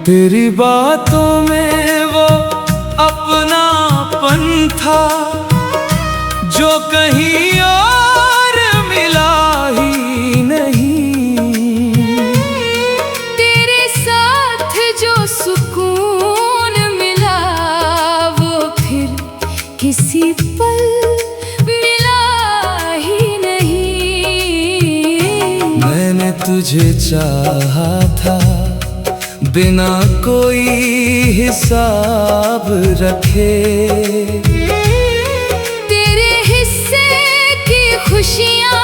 तेरी बातों में वो अपनापन था जो कहीं और मिला ही नहीं। तेरे साथ जो सुकून मिला वो फिर किसी पल मिला ही नहीं। मैंने तुझे चाहा था बिना कोई हिसाब रखे, तेरे हिस्से की खुशियां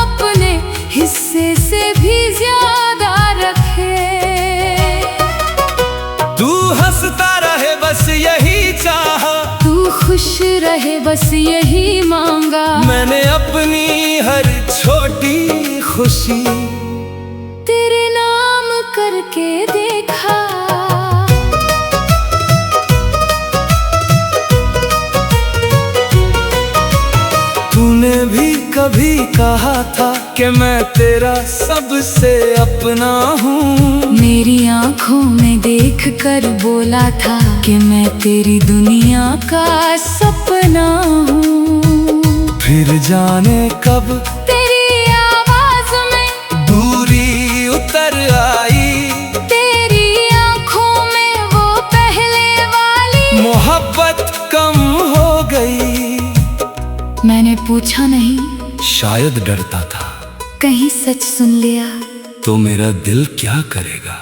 अपने हिस्से से भी ज्यादा रखे। तू हंसता रहे बस यही चाहा, तू खुश रहे बस यही मांगा। मैंने अपनी हर छोटी खुशी तेरे नाम करके देखा। तूने भी कभी कहा था कि मैं तेरा सबसे अपना हूँ। मेरी आंखों में देख कर बोला था कि मैं तेरी दुनिया का सपना हूँ। फिर जाने कब तेरी आवाज में दूरी उतर आई, तेरी आंखों में वो पहले वाली मोहब्बत कम हो गई। मैंने पूछा नहीं, शायद डरता था कहीं सच सुन लिया तो मेरा दिल क्या करेगा।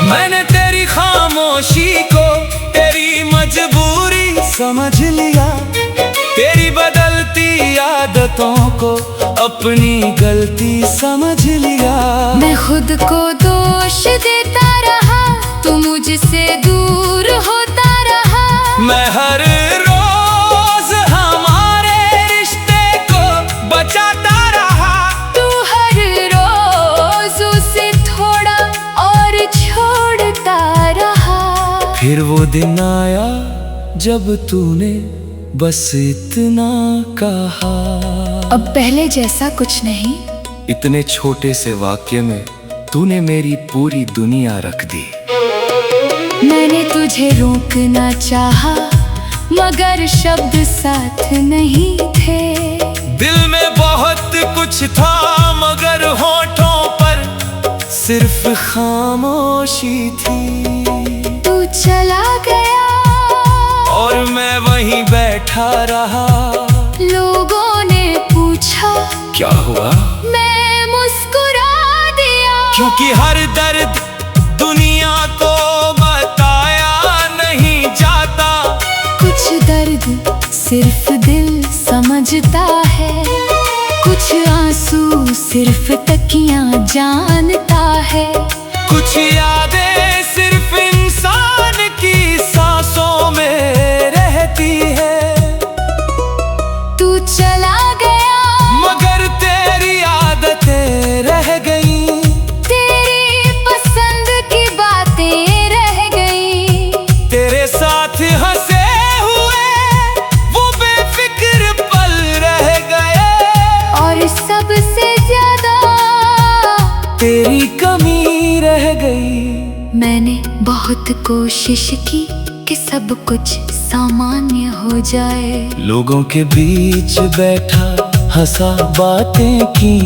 मैंने तेरी खामोशी को तेरी मजबूरी समझ लिया, तेरी बदलती आदतों को अपनी गलती समझ लिया। मैं खुद को दोष देता रहा, तू मुझसे दूर होता रहा। मैं हर रोज हमारे रिश्ते को बचाता रहा, तू हर रोज उसे थोड़ा और छोड़ता रहा। फिर वो दिन आया जब तूने बस इतना कहा। अब पहले जैसा कुछ नहीं। इतने छोटे से वाक्य में तूने मेरी पूरी दुनिया रख दी। मैंने तुझे रोकना चाहा मगर शब्द साथ नहीं थे। दिल में बहुत कुछ था मगर होठों पर सिर्फ खामोशी थी। तू चला गया और मैं वहीं बैठा रहा। लोगों ने पूछा क्या हुआ, मैं मुस्कुरा दिया। क्योंकि हर दर्द दुनिया को बताया नहीं जाता। कुछ दर्द सिर्फ दिल समझता है, कुछ आंसू सिर्फ तकियां जानता है। कुछ यादें सिर्फ इंसान की सांसों में रहती है। तू चला गया मगर तेरी आदतें रह गईं, तेरी पसंद की बातें रह गई। तेरे साथ हंसे हुए वो बेफिक्र पल रह गए। और सबसे ज्यादा तेरी कमी रह गई। मैंने बहुत कोशिश की कि सब कुछ सामान्य हो जाए। लोगों के बीच बैठा हंसा बातें की,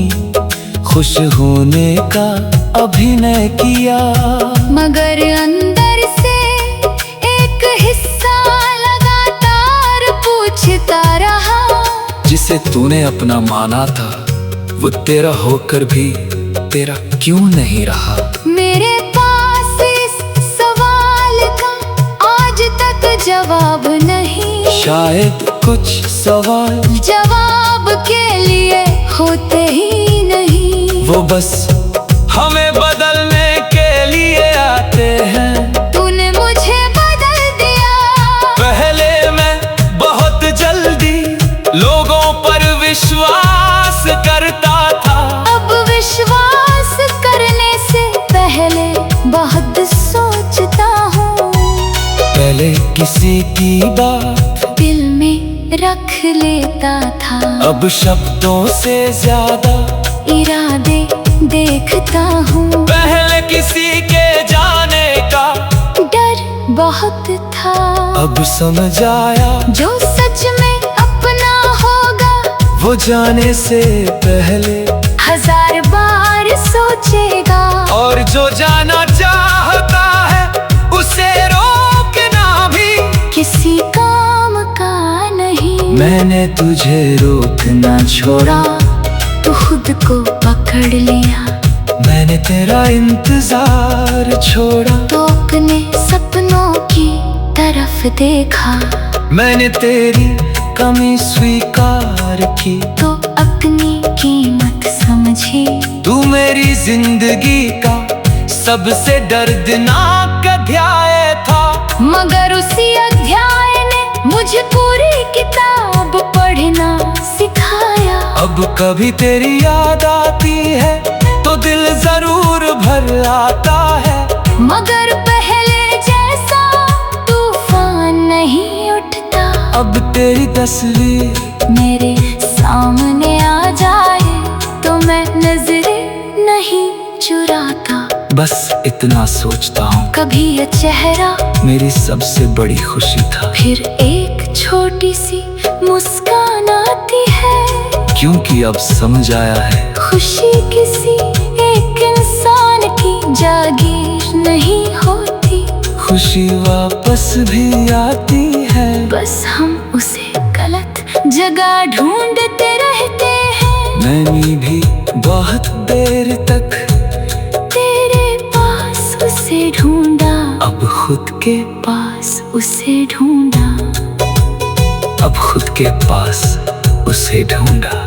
खुश होने का अभिनय किया। मगर अंदर से एक हिस्सा लगातार पूछता रहा। जिसे तूने अपना माना था वो तेरा होकर भी तेरा क्यों नहीं रहा। मेरे पास इस सवाल का आज तक जवाब नहीं। शायद कुछ सवाल जवाब के लिए होते ही नहीं। वो बस हमें बदलने के लिए आते हैं। तूने मुझे बदल दिया। पहले मैं बहुत जल्दी लोगों पर विश्वास करता था। अब विश्वास करने से पहले बहुत सोचता हूँ। पहले किसी की बात दिल में रख लेता था। अब शब्दों से ज्यादा इरादे देखता हूँ। पहले किसी के जा बहुत था। अब समझ आया जो सच में अपना होगा वो जाने से पहले 1000 बार सोचेगा। और जो जाना चाहता है उसे रोकना भी किसी काम का नहीं। मैंने तुझे रोकना छोड़ा, तो खुद को पकड़ लिया। मैंने तेरा इंतजार छोड़ा, तो अपने सपनों की तरफ देखा। मैंने तेरी कमी स्वीकार की, तो अपनी कीमत समझी। तू मेरी जिंदगी का सबसे दर्दनाक अध्याय था। मगर उसी अध्याय ने मुझे पूरी किताब पढ़ना सिखाया। अब कभी तेरी याद आती है तो दिल जरूर भर आता है। मगर पहले जैसा तूफान नहीं उठता। अब तेरी तस्वीर मेरे सामने आ जाए तो मैं नजरें नहीं चुराता। बस इतना सोचता हूँ, कभी ये चेहरा मेरी सबसे बड़ी खुशी था। फिर एक छोटी सी मुस्कान आती है। क्योंकि अब समझ आया है खुशी किसी एक इंसान की जागीर नहीं होती। खुशी वापस भी आती है, बस हम उसे गलत जगह ढूंढते रहते हैं। मैंने भी बहुत देर तक तेरे पास उसे ढूंढा, अब खुद के पास उसे ढूंढा। अब खुद के पास उसे ढूंढा।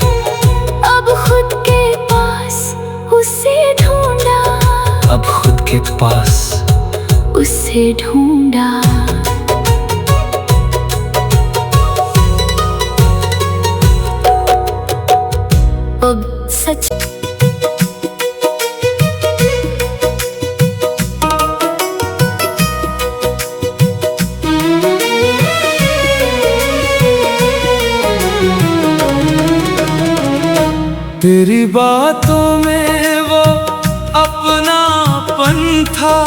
अब खुद के पास उसे ढूंढा। अब खुद के पास उसे ढूंढा। अब सच तेरी बातों में वो अपनापन था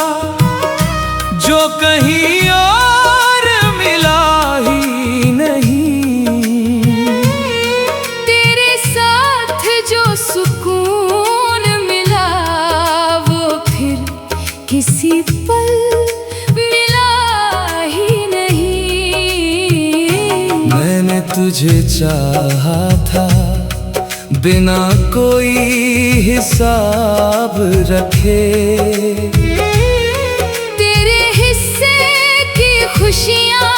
जो कहीं और मिला ही नहीं। तेरे साथ जो सुकून मिला वो फिर किसी पल मिला ही नहीं। मैंने तुझे चाहा था बिना कोई हिसाब रखे। तेरे हिस्से की खुशियाँ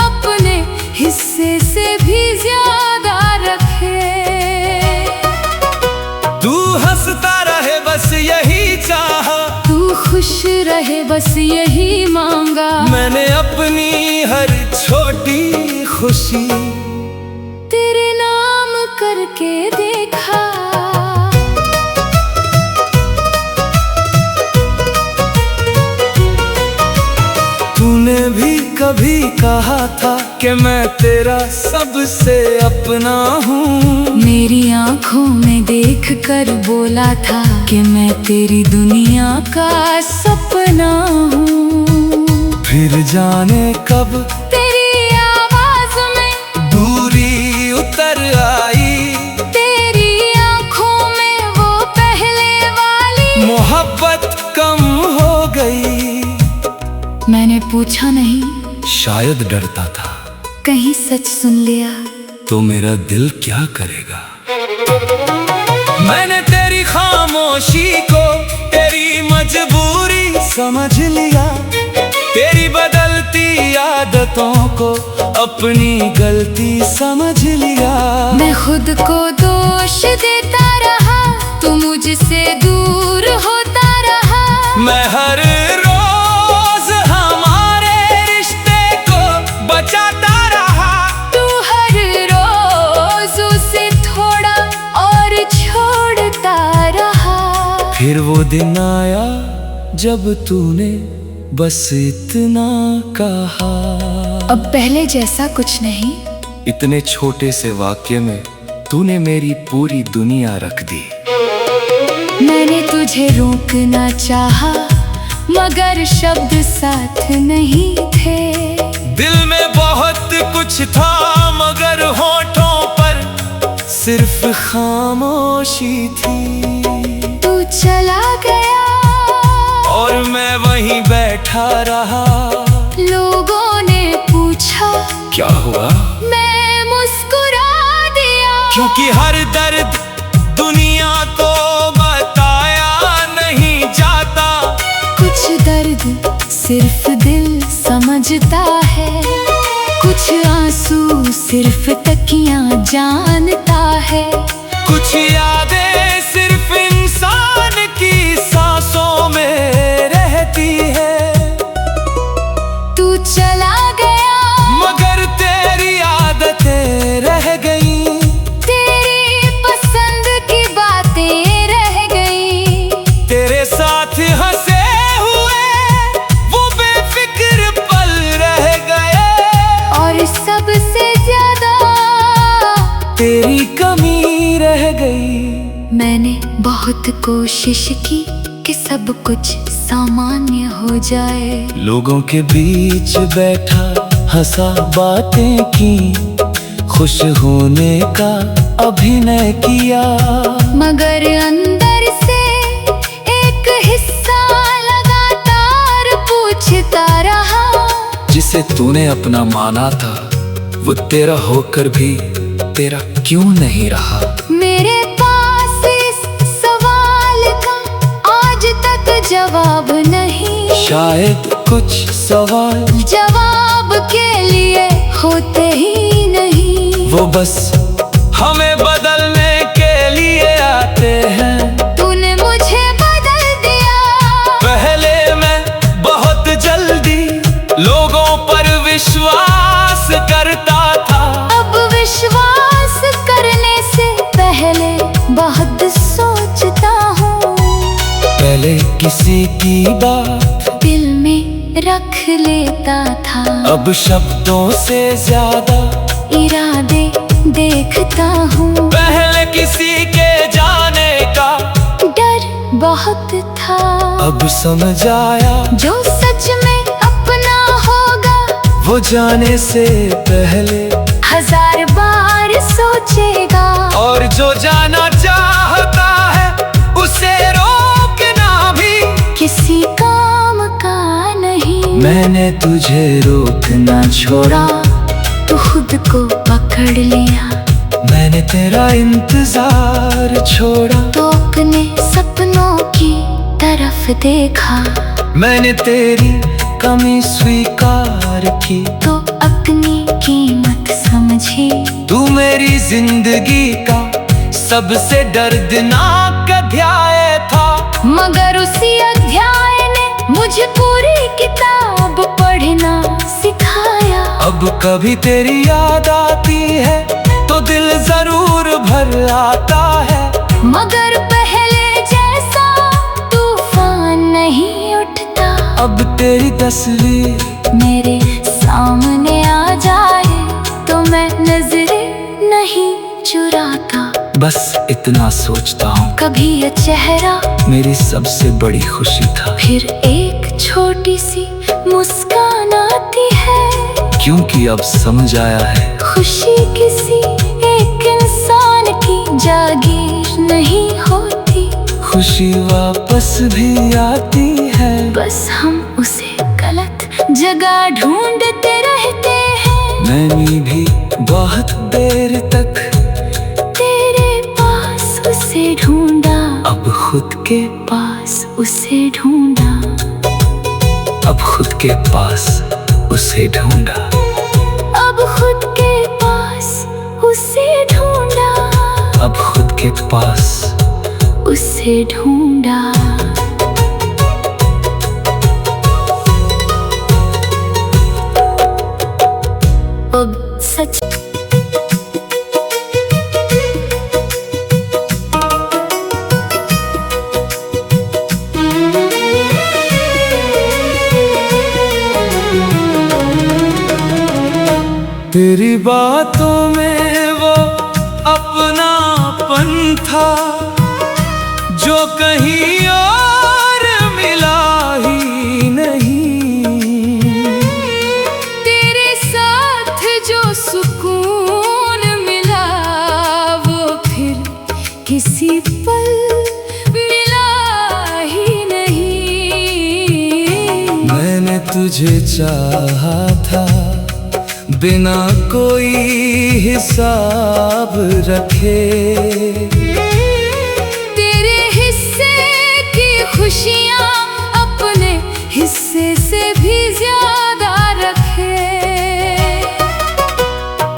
अपने हिस्से से भी ज्यादा रखे। तू हंसता रहे बस यही चाहा, तू खुश रहे बस यही मांगा। मैंने अपनी हर छोटी खुशी तेरे नाम करके देखा। तूने भी कभी कहा था कि मैं तेरा सबसे अपना हूँ। मेरी आंखों में देख कर बोला था कि मैं तेरी दुनिया का सपना हूँ। फिर जाने कब तेरी आवाज में दूरी उतर आई। तेरी आंखों में वो पहले वाली मोहब्बत कम हो गई। मैंने पूछा नहीं, शायद डरता था कहीं सच सुन लिया तो मेरा दिल क्या करेगा। मैंने तेरी खामोशी को तेरी मजबूरी समझ लिया। तेरी बदलती आदतों को अपनी गलती समझ लिया। मैं खुद को दोष देता रहा, तू मुझसे दूर होता रहा। मैं हर रोज हमारे रिश्ते को बचाता रहा। तू हर रोज उसे थोड़ा और छोड़ता रहा। फिर वो दिन आया जब तूने बस इतना कहा। अब पहले जैसा कुछ नहीं। इतने छोटे से वाक्य में तूने मेरी पूरी दुनिया रख दी। मैंने तुझे रोकना चाहा मगर शब्द साथ नहीं थे। दिल में बहुत कुछ था मगर होठों पर सिर्फ खामोशी थी। तू चला गया और मैं वहीं बैठा रहा। लोगों ने पूछा क्या हुआ? मैं मुस्कुरा दिया। क्योंकि हर दर्द दुनिया को बताया नहीं जाता। कुछ दर्द सिर्फ दिल समझता है, कुछ आंसू सिर्फ तकियां जानता है। कुछ यादें सिर्फ इंसान की सांसों में रहती है। तू चला गया मगर तेरी आदतें रह गईं। तेरी पसंद की बातें रह गई। तेरे साथ हंसे हुए वो बेफिक्र पल रह गए। और सबसे ज्यादा तेरी कमी रह गई। मैंने बहुत कोशिश की कि सब कुछ सामान्य हो जाए। लोगों के बीच बैठा हंसा बातें की, खुश होने का अभिनय किया। मगर अंदर से एक हिस्सा लगातार पूछता रहा। जिसे तूने अपना माना था वो तेरा होकर भी तेरा क्यों नहीं रहा? मेरे पास इस सवाल का आज तक जवाब नहीं। शायद कुछ सवाल जवाब के लिए होते ही नहीं। वो बस हमें बदलने के लिए आते हैं। तूने मुझे बदल दिया। पहले मैं बहुत जल्दी लोगों पर विश्वास करता था। अब विश्वास करने से पहले बहुत सोचता हूँ। पहले किसी की बात दिल में रख लेता था। अब शब्दों से ज्यादा इरादे देखता हूँ। पहले किसी के जाने का डर बहुत था। अब समझ आया जो सच में अपना होगा वो जाने से पहले 1000 बार सोचेगा। और जो जाना चाहता है उसे रोकना भी किसी काम का नहीं। मैंने तुझे रोकना छोड़ा। तू खुद को पकड़ लिया। मैंने तेरा इंतजार छोड़ा। तो अपने सपनों की तरफ देखा। मैंने तेरी कमी स्वीकार की। तो अपनी कीमत समझी। तू मेरी जिंदगी का सबसे दर्दनाक अध्याय था। मगर उसी अध्याय ने मुझे पूरी किताब पढ़ना सिखाया। अब कभी तेरी याद आती है तो दिल जरूर भर आता है। मगर पहले जैसा तूफान नहीं उठता। अब तेरी तस्वीर मेरे सामने आ जाए तो मैं नजरें नहीं चुराता। बस इतना सोचता हूँ कभी ये चेहरा मेरी सबसे बड़ी खुशी था। फिर एक छोटी सी मुस्कान आती है। क्योंकि अब समझ आया है खुशी किसी एक इंसान की जागीर नहीं होती। खुशी वापस भी आती है। बस हम उसे गलत जगह ढूंढते रहते हैं। मैंने भी बहुत देर तक तेरे पास उसे ढूंढा। अब खुद के पास उसे ढूंढा। अब खुद के पास उसे ढूंढा। अब खुद के पास उसे ढूंढा। अब खुद के पास उसे ढूंढा। अब सच तेरी बातों में वो अपनापन था जो कहीं और मिला ही तुझे चाहा था बिना कोई हिसाब रखे। तेरे हिस्से की खुशियाँ अपने हिस्से से भी ज्यादा रखे।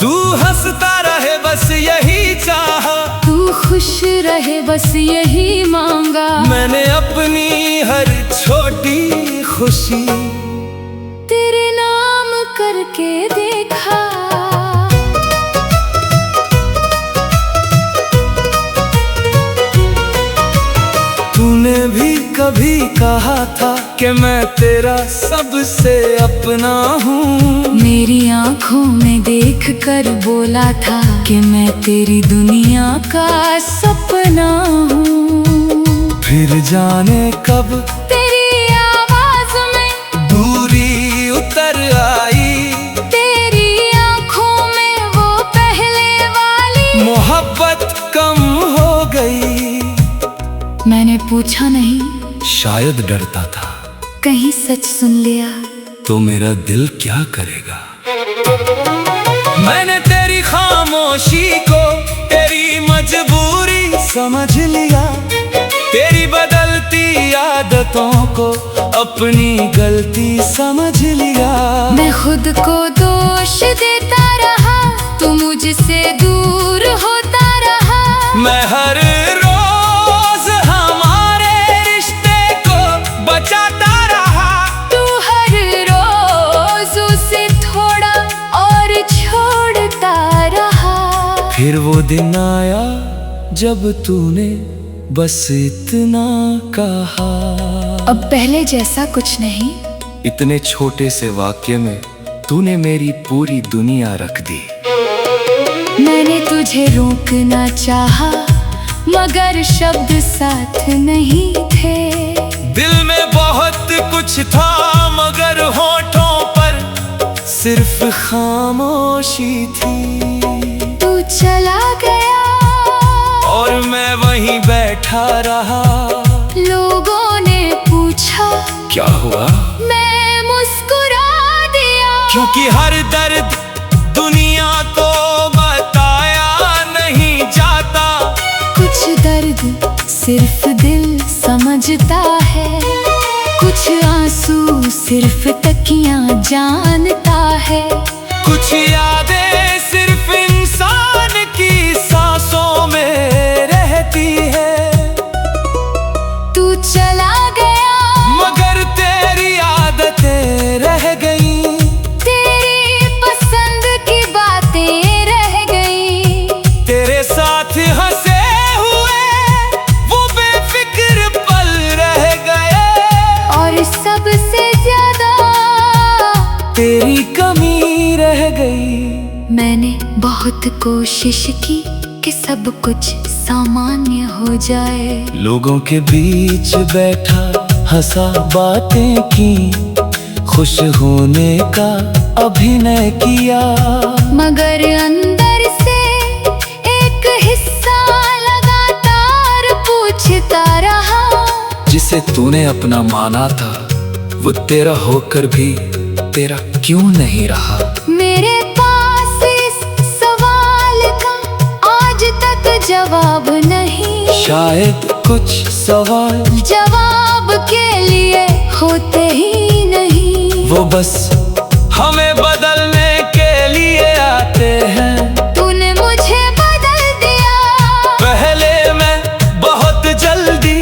तू हंसता रहे बस यही चाहा, तू खुश रहे बस यही मांगा। मैंने अपनी हर छोटी खुशी तेरे नाम करके देखा। तूने भी कभी कहा था कि मैं तेरा सबसे अपना हूँ। मेरी आँखों में देख कर बोला था कि मैं तेरी दुनिया का सपना हूँ। फिर जाने कब तेरी आवाज में दूरी उतर आई, तेरी आँखों में वो पहले वाली मोहब्बत कम हो गई। मैंने पूछा नहीं, शायद डरता था कहीं सच सुन लिया तो मेरा दिल क्या करेगा। मैंने तेरी खामोशी को तेरी मजबूरी समझ लिया, तेरी बदलती आदतों को अपनी गलती समझ लिया। मैं खुद को दोष देता रहा, तू मुझसे दूर होता रहा। मैं हर रोज हमारे रिश्ते को बचाता रहा, तू हर रोज उसे थोड़ा और छोड़ता रहा। फिर वो दिन आया जब तूने बस इतना कहा। अब पहले जैसा कुछ नहीं। इतने छोटे से वाक्य में तूने मेरी पूरी दुनिया रख दी। मैंने तुझे रोकना चाहा मगर शब्द साथ नहीं थे। दिल में बहुत कुछ था मगर होठों पर सिर्फ खामोशी थी। तू चला गया और मैं वहीं बैठा रहा। लोगों ने पूछा क्या हुआ, मैं मुस्कुरा दिया। क्योंकि हर दर्द दुनिया को बताया नहीं जाता। कुछ दर्द सिर्फ दिल समझता है, कुछ आंसू सिर्फ तकियां जानता है। कुछ यादें सिर्फ इंसान की सांसों में रहती है। तू चला गया मगर तेरी आदतें रह गई, तेरी पसंद की बातें रह गई। तेरे साथ हंसे हुए वो बेफिक्र पल रह गए। और सबसे ज्यादा तेरी कमी रह गई। मैंने बहुत कोशिश की कि सब कुछ सामान्य हो जाए। लोगों के बीच बैठा हंसा बातें की, खुश होने का अभिनय किया। मगर अंदर से एक हिस्सा लगातार पूछता रहा। जिसे तूने अपना माना था वो तेरा होकर भी तेरा क्यों नहीं रहा। मेरे पास इस सवाल का आज तक जवाब नहीं। शायद कुछ सवाल जवाब के लिए होते ही नहीं। वो बस हमें बदलने के लिए आते हैं। तूने मुझे बदल दिया। पहले मैं बहुत जल्दी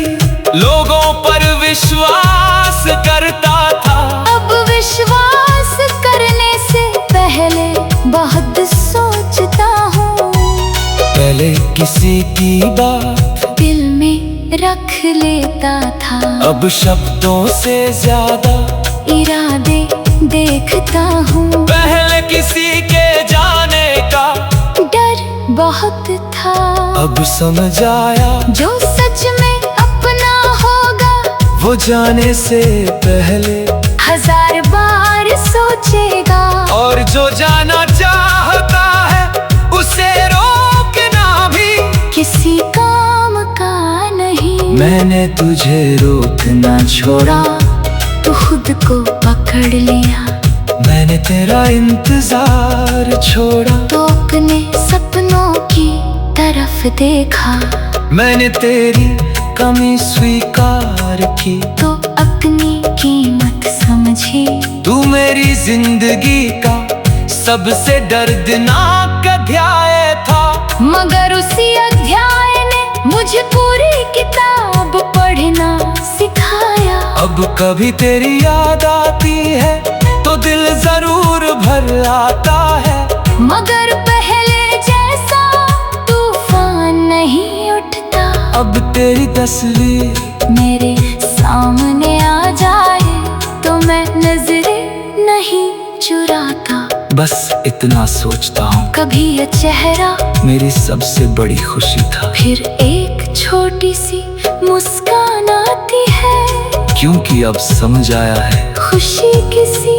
लोगों पर विश्वास करता था। अब विश्वास करने से पहले बहुत सोचता हूँ। पहले किसी की बात दिल में रख लेता था। अब शब्दों से ज्यादा इरादे देखता हूँ। पहले किसी के जाने का डर बहुत था। अब समझ आया जो सच में अपना होगा वो जाने से पहले 1000 बार सोचेगा। और जो जाना चाहता है उसे रोकना भी किसी काम का नहीं। मैंने तुझे रोकना छोड़ा तू खुद खुद को पकड़ लिया। मैंने तेरा इंतजार छोड़ा तो अपने सपनों की तरफ देखा। मैंने तेरी कमी स्वीकार की तो अपनी कीमत समझी। तू मेरी जिंदगी का सबसे दर्दनाक अध्याय था। मगर उसी अध्याय ने मुझे पूरी किताब पढ़ना सिखाया। अब कभी तेरी याद आती है तो दिल जरूर भर आता है। मगर पहले जैसा तूफान नहीं उठता। अब तेरी तस्वीर मेरे सामने आ जाए तो मैं नजरें नहीं चुराता। बस इतना सोचता हूँ कभी ये चेहरा मेरी सबसे बड़ी खुशी था। फिर एक छोटी सी मुस्कान आती है। क्योंकि अब समझ आया है खुशी किसी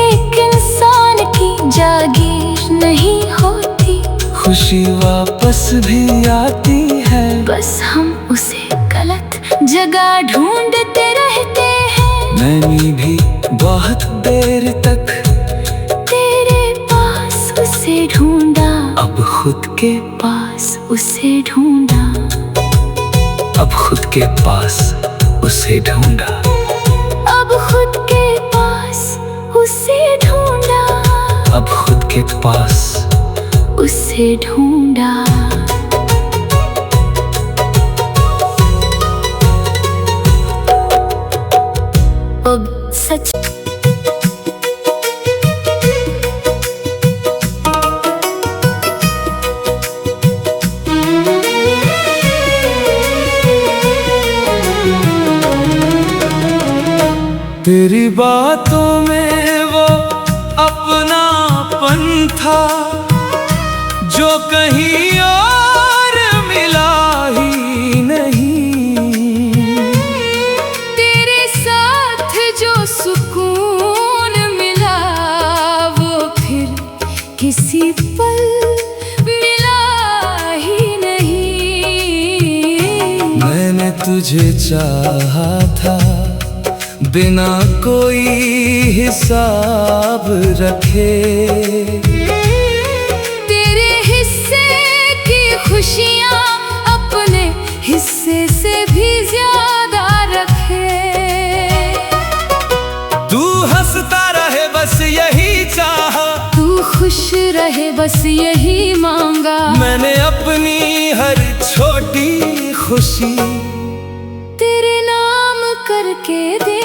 एक इंसान की जागीर नहीं होती। खुशी वापस भी आती है। बस हम उसे गलत जगह ढूंढते रहते हैं। मैंने भी बहुत देर तक तेरे पास उसे ढूंढा। अब खुद के पास उसे ढूंढा। अब खुद के पास उसे ढूंढा। अब खुद के पास उसे ढूंढा। अब खुद के पास उसे ढूंढा। अब सच तेरी बातों में वो अपनापन था जो कहीं और मिला ही नहीं। तेरे साथ जो सुकून मिला वो फिर किसी पल मिला ही नहीं। मैंने तुझे चाहा था बिना कोई हिसाब रखे। तेरे हिस्से की खुशियाँ अपने हिस्से से भी ज्यादा रखे। तू हंसता रहे बस यही चाहा। तू खुश रहे बस यही मांगा। मैंने अपनी हर छोटी खुशी तेरे नाम करके दे